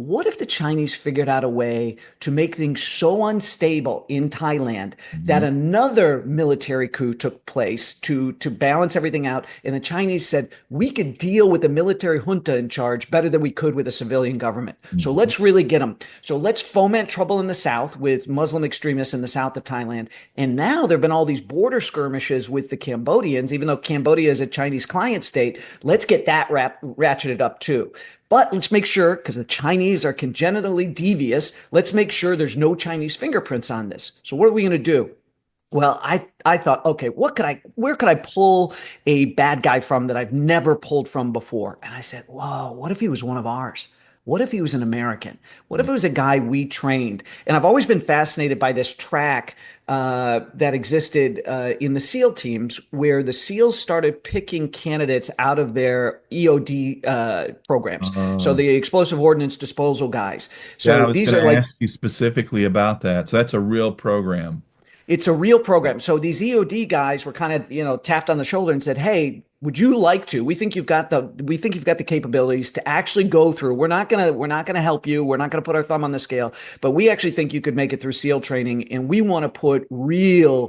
what if the Chinese figured out a way to make things so unstable in Thailand that Mhm. another military coup took place to balance everything out? And the Chinese said, we could deal with the military junta in charge better than we could with a civilian government. So Mhm. let's really get them. So let's foment trouble in the south with Muslim extremists in the south of Thailand. And now there have been all these border skirmishes with the Cambodians, even though Cambodia is a Chinese client state. Let's get that ratcheted up too. But let's make sure, because the Chinese are congenitally devious, let's make sure there's no Chinese fingerprints on this. So what are we going to do? Well, I thought, okay, where could I pull a bad guy from that I've never pulled from before? And I said, whoa, what if he was one of ours? What if he was an American? What if it was a guy we trained? And I've always been fascinated by this track that existed in the SEAL teams, where the SEALs started picking candidates out of their EOD programs. So Uh, the explosive ordnance disposal guys. yeah, I So was these going are to like ask you specifically about that. So that's a real program. it's a real program. So these EOD guys were kind of, tapped on the shoulder and said, "Hey, would you like to? We think you've got the capabilities to actually go through. We're not gonna help you. We're not gonna put our thumb on the scale, but we actually think you could make it through SEAL training, and we want to put real